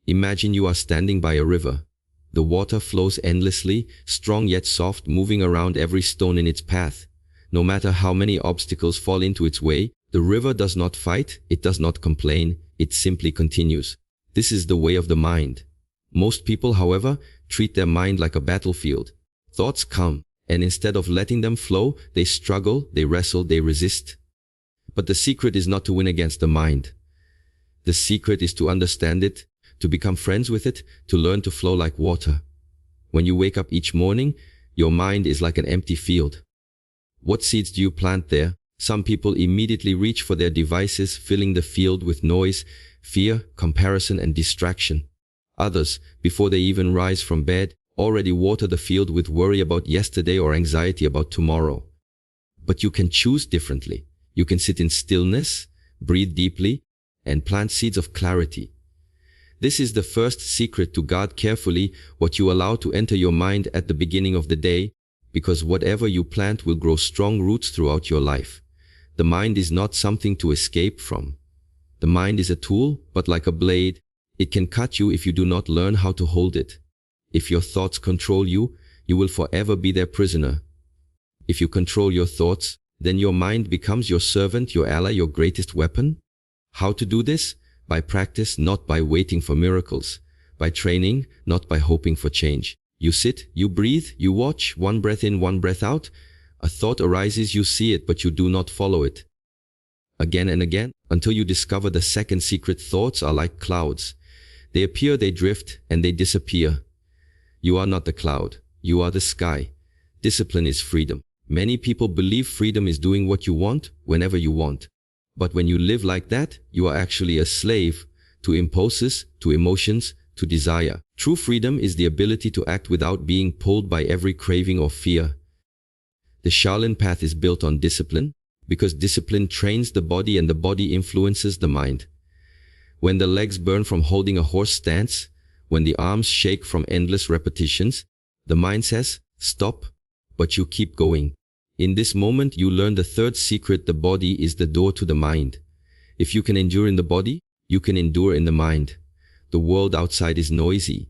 Imagine you are standing by a river. The water flows endlessly, strong yet soft, moving around every stone in its path. No matter how many obstacles fall into its way, the river does not fight, it does not complain, it simply continues. This is the way of the mind. Most people, however, treat their mind like a battlefield. Thoughts come, and instead of letting them flow, they struggle, they wrestle, they resist. But the secret is not to win against the mind. The secret is to understand it, to become friends with it, to learn to flow like water. When you wake up each morning, your mind is like an empty field. What seeds do you plant there? Some people immediately reach for their devices, filling the field with noise, fear, comparison, and distraction. Others, before they even rise from bed, already water the field with worry about yesterday or anxiety about tomorrow. But you can choose differently. You can sit in stillness, breathe deeply, and plant seeds of clarity. This is the first secret to guard carefully what you allow to enter your mind at the beginning of the day, because whatever you plant will grow strong roots throughout your life. The mind is not something to escape from. The mind is a tool, but like a blade, it can cut you if you do not learn how to hold it. If your thoughts control you, you will forever be their prisoner. If you control your thoughts, then your mind becomes your servant, your ally, your greatest weapon. How to do this? By practice, not by waiting for miracles. By training, not by hoping for change. You sit, you breathe, you watch, one breath in, one breath out. A thought arises, you see it, but you do not follow it. Again and again, until you discover the second secret. Thoughts are like clouds. They appear, they drift, and they disappear. You are not the cloud. You are the sky. Discipline is freedom. Many people believe freedom is doing what you want, whenever you want. But when you live like that, you are actually a slave to impulses, to emotions, to desire. True freedom is the ability to act without being pulled by every craving or fear. The Shaolin path is built on discipline, because discipline trains the body and the body influences the mind. When the legs burn from holding a horse stance, when the arms shake from endless repetitions, the mind says, stop, but you keep going. In this moment, you learn the third secret. The body is the door to the mind. If you can endure in the body, you can endure in the mind. The world outside is noisy.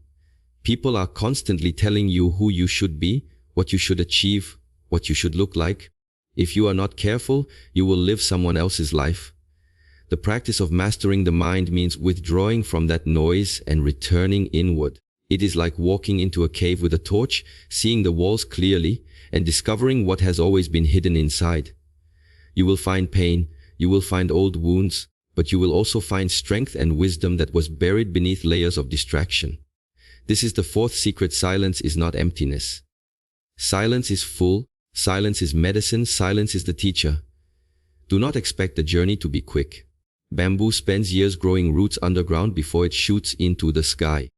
People are constantly telling you who you should be, what you should achieve, what you should look like. If you are not careful, you will live someone else's life. The practice of mastering the mind means withdrawing from that noise and returning inward. It is like walking into a cave with a torch, seeing the walls clearly, and discovering what has always been hidden inside. You will find pain, you will find old wounds, but you will also find strength and wisdom that was buried beneath layers of distraction. This is the fourth secret. Silence is not emptiness. Silence is full, silence is medicine, silence is the teacher. Do not expect the journey to be quick. Bamboo spends years growing roots underground before it shoots into the sky.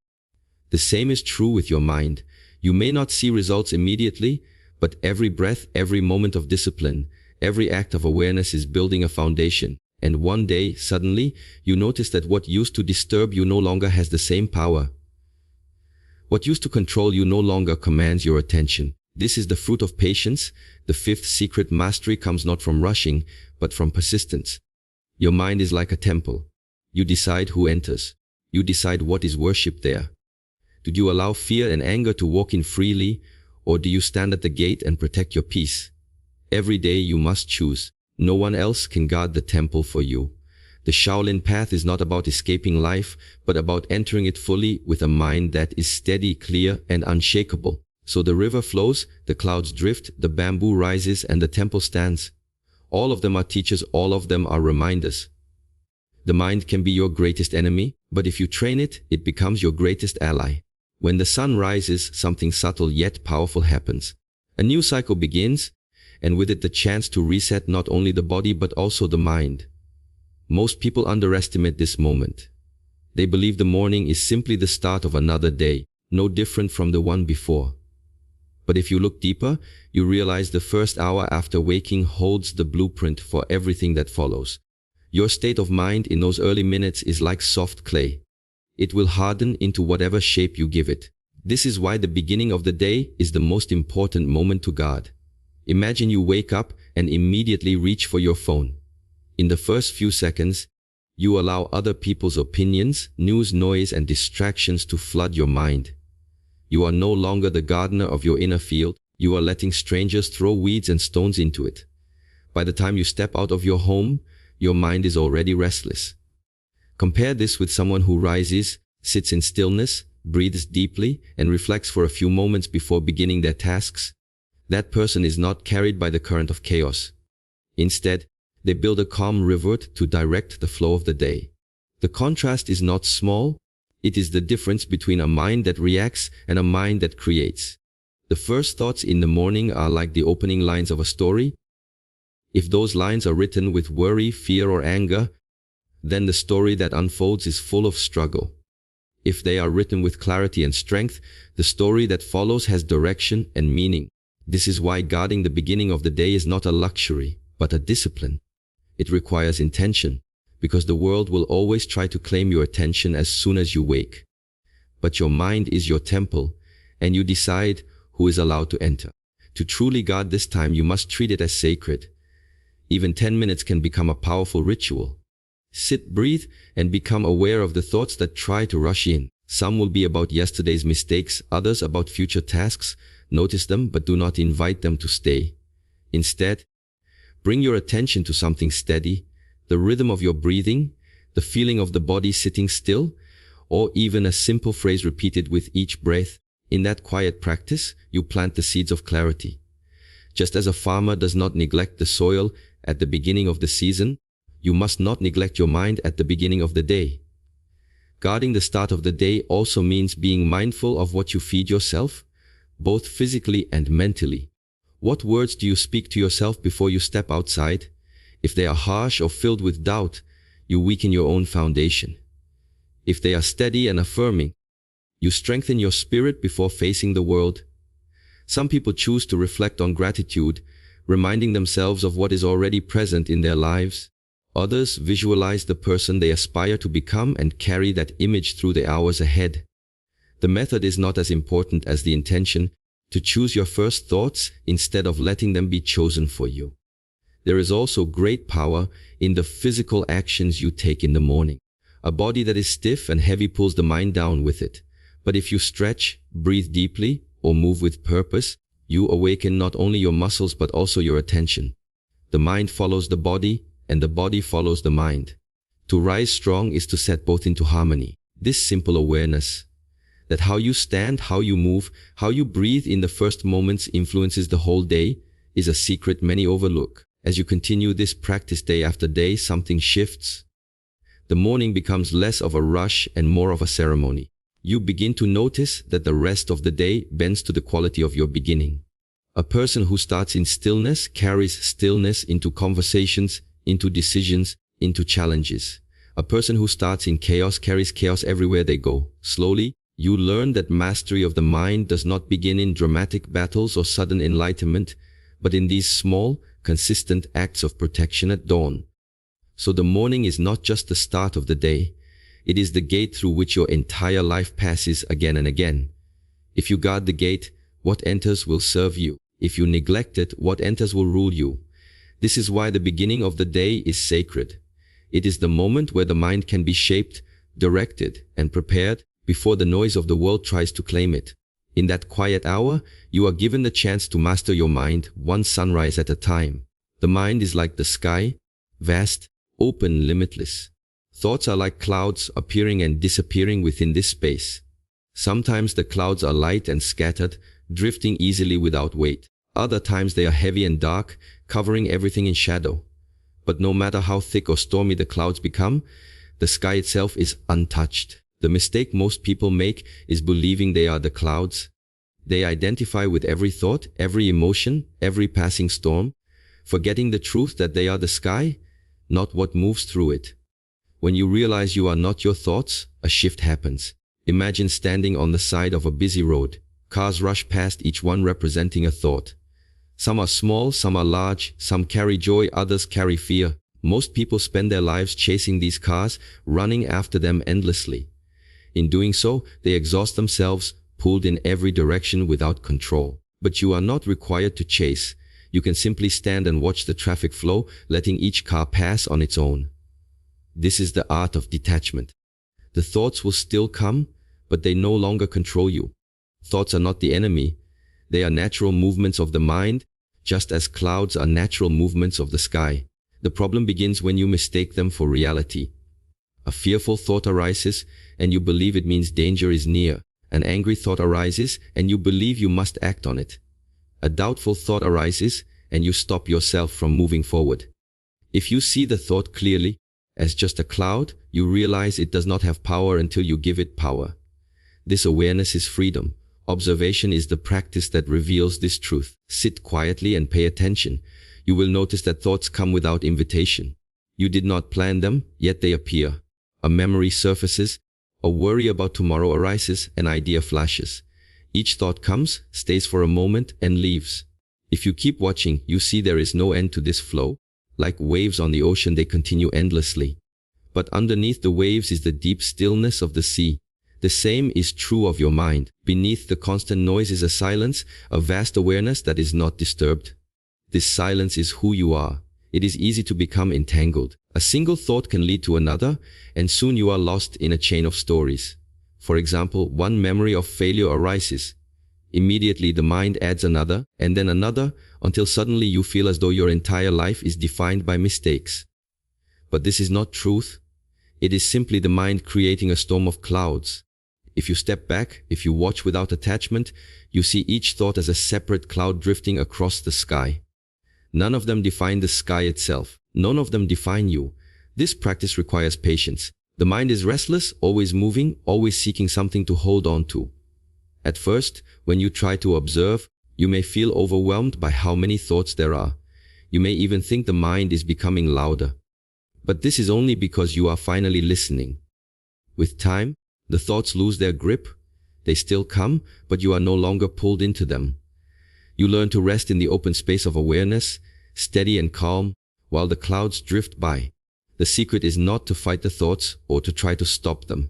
The same is true with your mind. You may not see results immediately, but every breath, every moment of discipline, every act of awareness is building a foundation. And one day, suddenly, you notice that what used to disturb you no longer has the same power. What used to control you no longer commands your attention. This is the fruit of patience. The fifth secret. Mastery comes not from rushing, but from persistence. Your mind is like a temple. You decide who enters. You decide what is worshipped there. Do you allow fear and anger to walk in freely, or do you stand at the gate and protect your peace? Every day you must choose. No one else can guard the temple for you. The Shaolin path is not about escaping life, but about entering it fully with a mind that is steady, clear, and unshakable. So the river flows, the clouds drift, the bamboo rises, and the temple stands. All of them are teachers, all of them are reminders. The mind can be your greatest enemy, but if you train it, it becomes your greatest ally. When the sun rises, something subtle yet powerful happens. A new cycle begins, and with it the chance to reset not only the body but also the mind. Most people underestimate this moment. They believe the morning is simply the start of another day, no different from the one before. But if you look deeper, you realize the first hour after waking holds the blueprint for everything that follows. Your state of mind in those early minutes is like soft clay. It will harden into whatever shape you give it. This is why the beginning of the day is the most important moment to guard. Imagine you wake up and immediately reach for your phone. In the first few seconds, You allow other people's opinions, news, noise, and distractions to flood your mind. You are no longer the gardener of your inner field. You are letting strangers throw weeds and stones into it. By the time you step out of your home, your mind is already restless. Compare this with someone who rises, sits in stillness, breathes deeply, and reflects for a few moments before beginning their tasks. That person is not carried by the current of chaos. Instead, they build a calm river to direct the flow of the day. The contrast is not small. It is the difference between a mind that reacts and a mind that creates. The first thoughts in the morning are like the opening lines of a story. If those lines are written with worry, fear, or anger, then the story that unfolds is full of struggle. If they are written with clarity and strength, the story that follows has direction and meaning. This is why guarding the beginning of the day is not a luxury, but a discipline. It requires intention, because the world will always try to claim your attention as soon as you wake. But your mind is your temple, and you decide who is allowed to enter. To truly guard this time, you must treat it as sacred. Even 10 minutes can become a powerful ritual. Sit, breathe, and become aware of the thoughts that try to rush in. Some will be about yesterday's mistakes, others about future tasks. Notice them, but do not invite them to stay. Instead, bring your attention to something steady, the rhythm of your breathing, the feeling of the body sitting still, or even a simple phrase repeated with each breath. In that quiet practice, you plant the seeds of clarity. Just as a farmer does not neglect the soil at the beginning of the season, you must not neglect your mind at the beginning of the day. Guarding the start of the day also means being mindful of what you feed yourself, both physically and mentally. What words do you speak to yourself before you step outside? If they are harsh or filled with doubt, you weaken your own foundation. If they are steady and affirming, you strengthen your spirit before facing the world. Some people choose to reflect on gratitude, reminding themselves of what is already present in their lives. Others visualize the person they aspire to become and carry that image through the hours ahead. The method is not as important as the intention, to choose your first thoughts instead of letting them be chosen for you. There is also great power in the physical actions you take in the morning. A body that is stiff and heavy pulls the mind down with it. But if you stretch, breathe deeply, or move with purpose, you awaken not only your muscles but also your attention. The mind follows the body, and the body follows the mind. To rise strong is to set both into harmony. This simple awareness that how you stand, how you move, how you breathe in the first moments influences the whole day is a secret many overlook. As you continue this practice day after day, something shifts. The morning becomes less of a rush and more of a ceremony. You begin to notice that the rest of the day bends to the quality of your beginning. A person who starts in stillness carries stillness into conversations, into decisions, into challenges. A person who starts in chaos carries chaos everywhere they go. Slowly, you learn that mastery of the mind does not begin in dramatic battles or sudden enlightenment, but in these small, consistent acts of protection at dawn. So the morning is not just the start of the day. It is the gate through which your entire life passes again and again. If you guard the gate, what enters will serve you. If you neglect it, what enters will rule you. This is why the beginning of the day is sacred. It is the moment where the mind can be shaped, directed, and prepared before the noise of the world tries to claim it. In that quiet hour, you are given the chance to master your mind, one sunrise at a time. The mind is like the sky, vast, open, limitless. Thoughts are like clouds appearing and disappearing within this space. Sometimes the clouds are light and scattered, drifting easily without weight. Other times they are heavy and dark, covering everything in shadow. But no matter how thick or stormy the clouds become, the sky itself is untouched. The mistake most people make is believing they are the clouds. They identify with every thought, every emotion, every passing storm, forgetting the truth that they are the sky, not what moves through it. When you realize you are not your thoughts, a shift happens. Imagine standing on the side of a busy road. Cars rush past, each one representing a thought. Some are small, some are large, some carry joy, others carry fear. Most people spend their lives chasing these cars, running after them endlessly. In doing so, they exhaust themselves, pulled in every direction without control. But you are not required to chase. You can simply stand and watch the traffic flow, letting each car pass on its own. This is the art of detachment. The thoughts will still come, but they no longer control you. Thoughts are not the enemy. They are natural movements of the mind, just as clouds are natural movements of the sky. The problem begins when you mistake them for reality. A fearful thought arises, and you believe it means danger is near. An angry thought arises, and you believe you must act on it. A doubtful thought arises, and you stop yourself from moving forward. If you see the thought clearly, as just a cloud, you realize it does not have power until you give it power. This awareness is freedom. Observation is the practice that reveals this truth. Sit quietly and pay attention. You will notice that thoughts come without invitation. You did not plan them, yet they appear. A memory surfaces, a worry about tomorrow arises, an idea flashes. Each thought comes, stays for a moment, and leaves. If you keep watching, you see there is no end to this flow. Like waves on the ocean, they continue endlessly. But underneath the waves is the deep stillness of the sea. The same is true of your mind. Beneath the constant noise is a silence, a vast awareness that is not disturbed. This silence is who you are. It is easy to become entangled. A single thought can lead to another, and soon you are lost in a chain of stories. For example, one memory of failure arises. Immediately the mind adds another, and then another, until suddenly you feel as though your entire life is defined by mistakes. But this is not truth. It is simply the mind creating a storm of clouds. If you step back, if you watch without attachment, you see each thought as a separate cloud drifting across the sky. None of them define the sky itself. None of them define you. This practice requires patience. The mind is restless, always moving, always seeking something to hold on to. At first, when you try to observe, you may feel overwhelmed by how many thoughts there are. You may even think the mind is becoming louder. But this is only because you are finally listening. With time, the thoughts lose their grip. They still come, but you are no longer pulled into them. You learn to rest in the open space of awareness, steady and calm, while the clouds drift by. The secret is not to fight the thoughts or to try to stop them.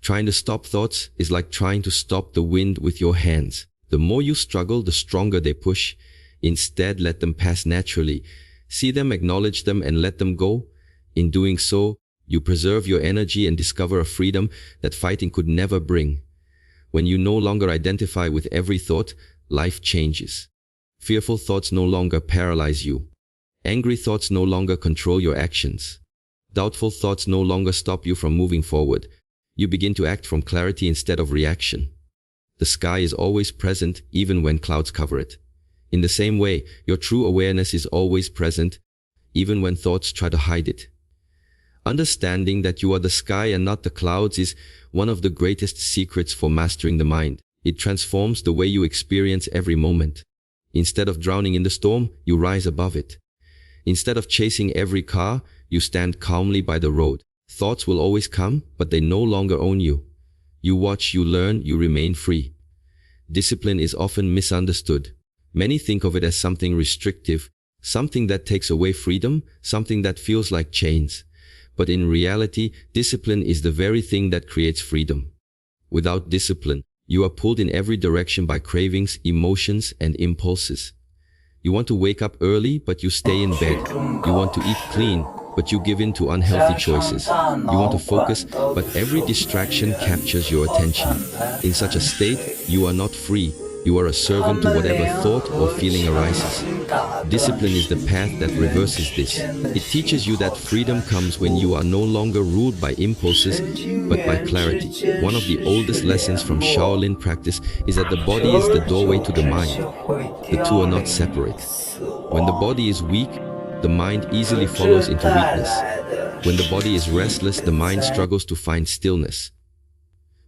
Trying to stop thoughts is like trying to stop the wind with your hands. The more you struggle, the stronger they push. Instead, let them pass naturally. See them, acknowledge them, and let them go. In doing so, you preserve your energy and discover a freedom that fighting could never bring. When you no longer identify with every thought, life changes. Fearful thoughts no longer paralyze you. Angry thoughts no longer control your actions. Doubtful thoughts no longer stop you from moving forward. You begin to act from clarity instead of reaction. The sky is always present, even when clouds cover it. In the same way, your true awareness is always present, even when thoughts try to hide it. Understanding that you are the sky and not the clouds is one of the greatest secrets for mastering the mind. It transforms the way you experience every moment. Instead of drowning in the storm, you rise above it. Instead of chasing every car, you stand calmly by the road. Thoughts will always come, but they no longer own you. You watch, you learn, you remain free. Discipline is often misunderstood. Many think of it as something restrictive, something that takes away freedom, something that feels like chains. But in reality, discipline is the very thing that creates freedom. Without discipline, you are pulled in every direction by cravings, emotions, and impulses. You want to wake up early, but you stay in bed. You want to eat clean, but you give in to unhealthy choices. You want to focus, but every distraction captures your attention. In such a state, you are not free. You are a servant to whatever thought or feeling arises. Discipline is the path that reverses this. It teaches you that freedom comes when you are no longer ruled by impulses, but by clarity. One of the oldest lessons from Shaolin practice is that the body is the doorway to the mind. The two are not separate. When the body is weak, the mind easily follows into weakness. When the body is restless, the mind struggles to find stillness.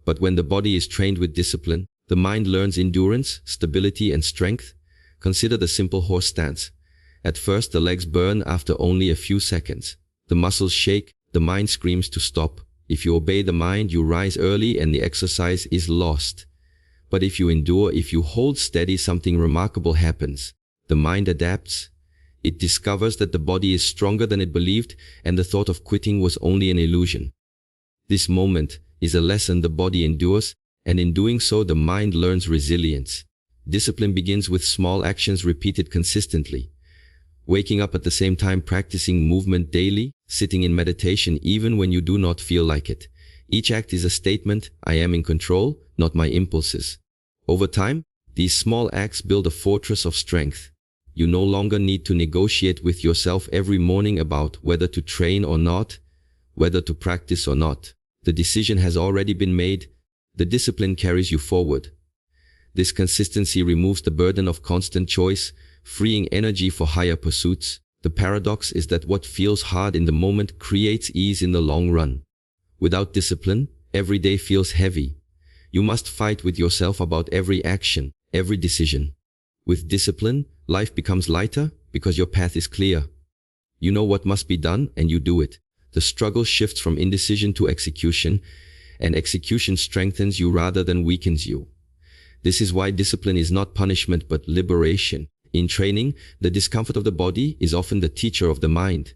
But when the body is trained with discipline, the mind learns endurance, stability, and strength. Consider the simple horse stance. At first, the legs burn after only a few seconds. The muscles shake, the mind screams to stop. If you obey the mind, you rise early and the exercise is lost. But if you endure, if you hold steady, something remarkable happens. The mind adapts. It discovers that the body is stronger than it believed, and the thought of quitting was only an illusion. This moment is a lesson the body endures, and in doing so, the mind learns resilience. Discipline begins with small actions repeated consistently. waking up at the same time, practicing movement daily, sitting in meditation even when you do not feel like it. Each act is a statement, I am in control, not my impulses. Over time, these small acts build a fortress of strength. You no longer need to negotiate with yourself every morning about whether to train or not, whether to practice or not. The decision has already been made. The discipline carries you forward. This consistency removes the burden of constant choice, freeing energy for higher pursuits. The paradox is that what feels hard in the moment creates ease in the long run. Without discipline, every day feels heavy. You must fight with yourself about every action, every decision. With discipline, life becomes lighter because your path is clear. You know what must be done and you do it. The struggle shifts from indecision to execution, and execution strengthens you rather than weakens you. This is why discipline is not punishment but liberation. In training, the discomfort of the body is often the teacher of the mind.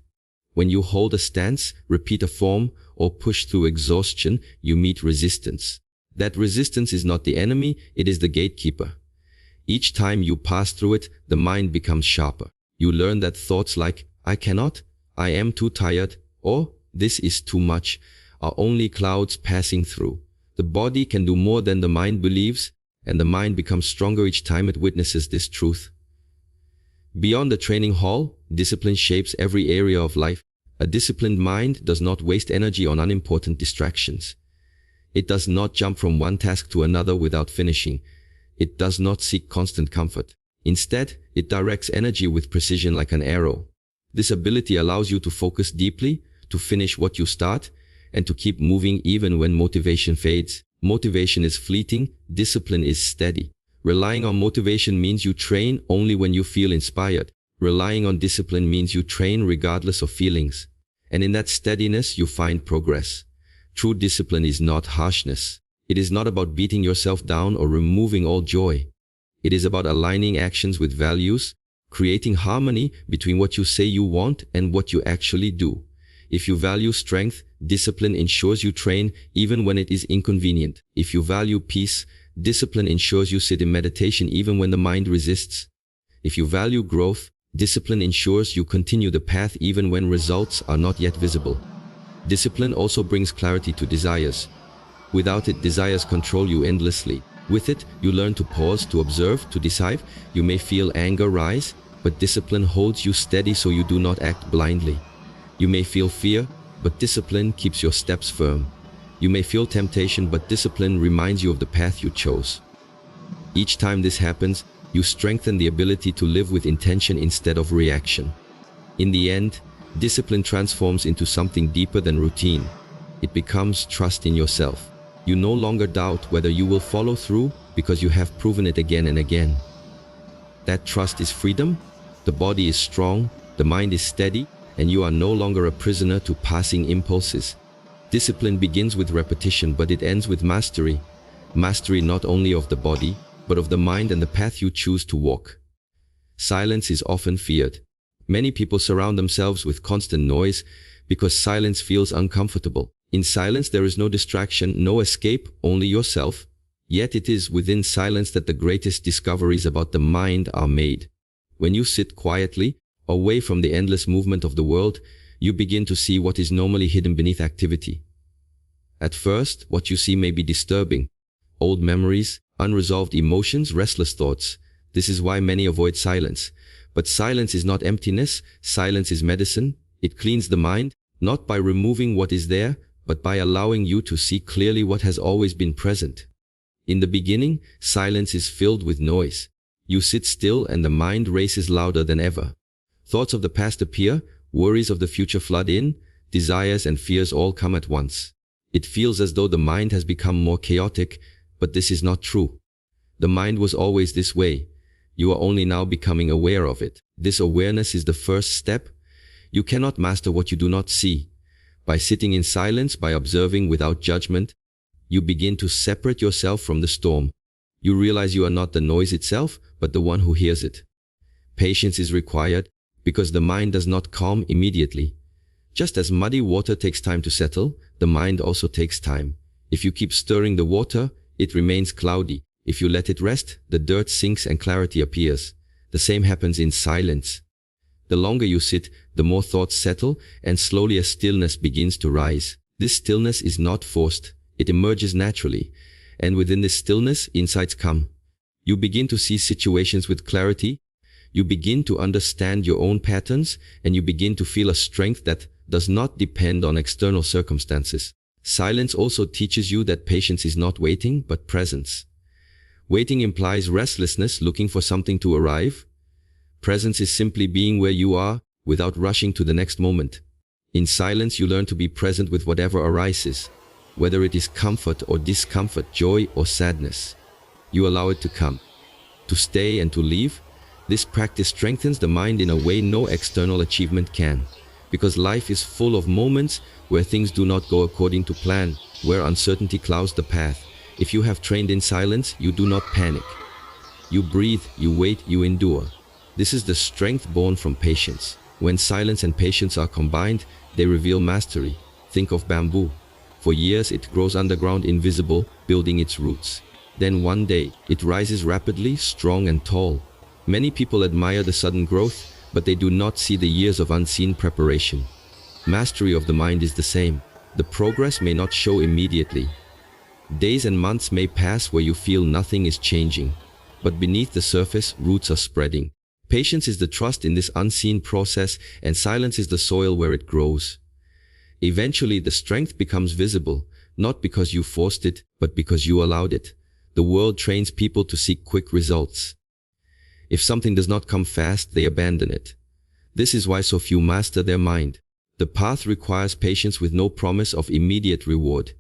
When you hold a stance, repeat a form, or push through exhaustion, you meet resistance. That resistance is not the enemy, it is the gatekeeper. Each time you pass through it, the mind becomes sharper. You learn that thoughts like, I cannot, I am too tired, or this is too much, are only clouds passing through. The body can do more than the mind believes, and the mind becomes stronger each time it witnesses this truth. Beyond the training hall, discipline shapes every area of life. A disciplined mind does not waste energy on unimportant distractions. It does not jump from one task to another without finishing. It does not seek constant comfort. Instead, it directs energy with precision like an arrow. This ability allows you to focus deeply, to finish what you start, and to keep moving even when motivation fades. Motivation is fleeting, discipline is steady. Relying on motivation means you train only when you feel inspired. Relying on discipline means you train regardless of feelings. And in that steadiness, you find progress. True discipline is not harshness. It is not about beating yourself down or removing all joy. It is about aligning actions with values, creating harmony between what you say you want and what you actually do. If you value strength, discipline ensures you train even when it is inconvenient. If you value peace, discipline ensures you sit in meditation even when the mind resists. If you value growth, discipline ensures you continue the path even when results are not yet visible. Discipline also brings clarity to desires. Without it, desires control you endlessly. With it, you learn to pause, to observe, to decide. You may feel anger rise, but discipline holds you steady so you do not act blindly. You may feel fear, but discipline keeps your steps firm. You may feel temptation, but discipline reminds you of the path you chose. Each time this happens, you strengthen the ability to live with intention instead of reaction. In the end, discipline transforms into something deeper than routine. It becomes trust in yourself. You no longer doubt whether you will follow through because you have proven it again and again. That trust is freedom. The body is strong, the mind is steady, and you are no longer a prisoner to passing impulses. Discipline begins with repetition, but it ends with mastery. Mastery not only of the body, but of the mind and the path you choose to walk. Silence is often feared. Many people surround themselves with constant noise because silence feels uncomfortable. In silence there is no distraction, no escape, only yourself. Yet it is within silence that the greatest discoveries about the mind are made. When you sit quietly, away from the endless movement of the world, you begin to see what is normally hidden beneath activity. At first, what you see may be disturbing. Old memories, unresolved emotions, restless thoughts. This is why many avoid silence. But silence is not emptiness, silence is medicine. It cleans the mind, not by removing what is there, but by allowing you to see clearly what has always been present. In the beginning, silence is filled with noise. You sit still and the mind races louder than ever. Thoughts of the past appear, worries of the future flood in, desires and fears all come at once. It feels as though the mind has become more chaotic, but this is not true. The mind was always this way. You are only now becoming aware of it. This awareness is the first step. You cannot master what you do not see. By sitting in silence, by observing without judgment, you begin to separate yourself from the storm. You realize you are not the noise itself, but the one who hears it. Patience is required, because the mind does not calm immediately. Just as muddy water takes time to settle, the mind also takes time. If you keep stirring the water, it remains cloudy. If you let it rest, the dirt sinks and clarity appears. The same happens in silence. The longer you sit, the more thoughts settle, and slowly a stillness begins to rise. This stillness is not forced. It emerges naturally. And within this stillness, insights come. You begin to see situations with clarity. You begin to understand your own patterns, and you begin to feel a strength that does not depend on external circumstances. Silence also teaches you that patience is not waiting, but presence. Waiting implies restlessness, looking for something to arrive. Presence is simply being where you are, without rushing to the next moment. In silence, you learn to be present with whatever arises, whether it is comfort or discomfort, joy or sadness. You allow it to come, to stay and to leave. This practice strengthens the mind in a way no external achievement can, because life is full of moments where things do not go according to plan, where uncertainty clouds the path. If you have trained in silence, you do not panic. You breathe, you wait, you endure. This is the strength born from patience. When silence and patience are combined, they reveal mastery. Think of bamboo. For years it grows underground, invisible, building its roots. Then one day, it rises rapidly, strong and tall. Many people admire the sudden growth, but they do not see the years of unseen preparation. Mastery of the mind is the same. The progress may not show immediately. Days and months may pass where you feel nothing is changing, but beneath the surface, roots are spreading. Patience is the trust in this unseen process, and silence is the soil where it grows. Eventually, the strength becomes visible, not because you forced it, but because you allowed it. The world trains people to seek quick results. If something does not come fast, they abandon it. This is why so few master their mind. The path requires patience with no promise of immediate reward.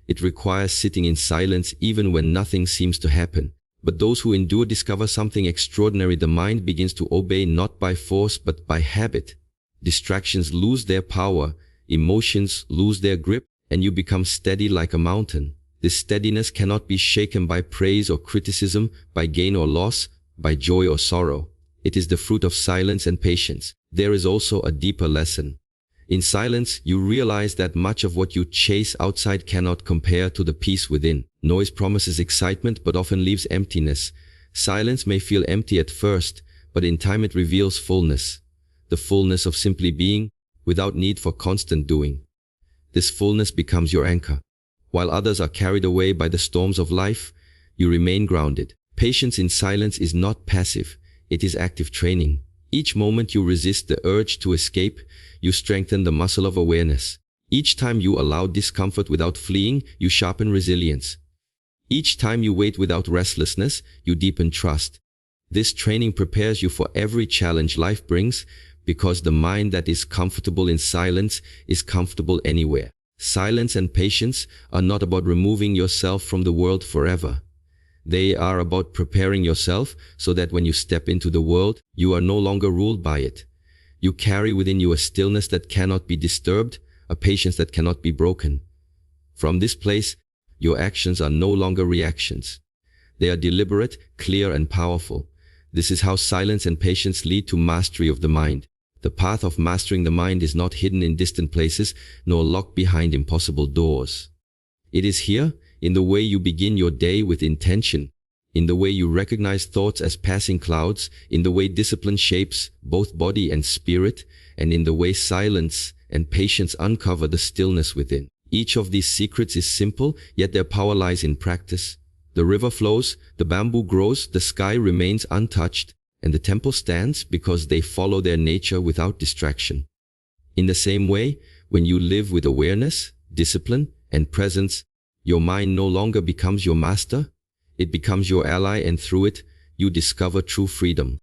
It requires sitting in silence even when nothing seems to happen. But those who endure discover something extraordinary. The mind begins to obey not by force but by habit. Distractions lose their power, emotions lose their grip, and you become steady like a mountain. This steadiness cannot be shaken by praise or criticism, by gain or loss, by joy or sorrow. It is the fruit of silence and patience. There is also a deeper lesson. In silence, you realize that much of what you chase outside cannot compare to the peace within. Noise promises excitement but often leaves emptiness. Silence may feel empty at first, but in time it reveals fullness. The fullness of simply being, without need for constant doing. This fullness becomes your anchor. While others are carried away by the storms of life, you remain grounded. Patience in silence is not passive, it is active training. Each moment you resist the urge to escape, you strengthen the muscle of awareness. Each time you allow discomfort without fleeing, you sharpen resilience. Each time you wait without restlessness, you deepen trust. This training prepares you for every challenge life brings, because the mind that is comfortable in silence is comfortable anywhere. Silence and patience are not about removing yourself from the world forever. They are about preparing yourself so that when you step into the world, you are no longer ruled by it. You carry within you a stillness that cannot be disturbed, a patience that cannot be broken. From this place, your actions are no longer reactions. They are deliberate, clear, and powerful. This is how silence and patience lead to mastery of the mind. The path of mastering the mind is not hidden in distant places, nor locked behind impossible doors. It is here, in the way you begin your day with intention, in the way you recognize thoughts as passing clouds, in the way discipline shapes both body and spirit, and in the way silence and patience uncover the stillness within. Each of these secrets is simple, yet their power lies in practice. The river flows, the bamboo grows, the sky remains untouched, and the temple stands because they follow their nature without distraction. In the same way, when you live with awareness, discipline, and presence, your mind no longer becomes your master, it becomes your ally, and through it, you discover true freedom.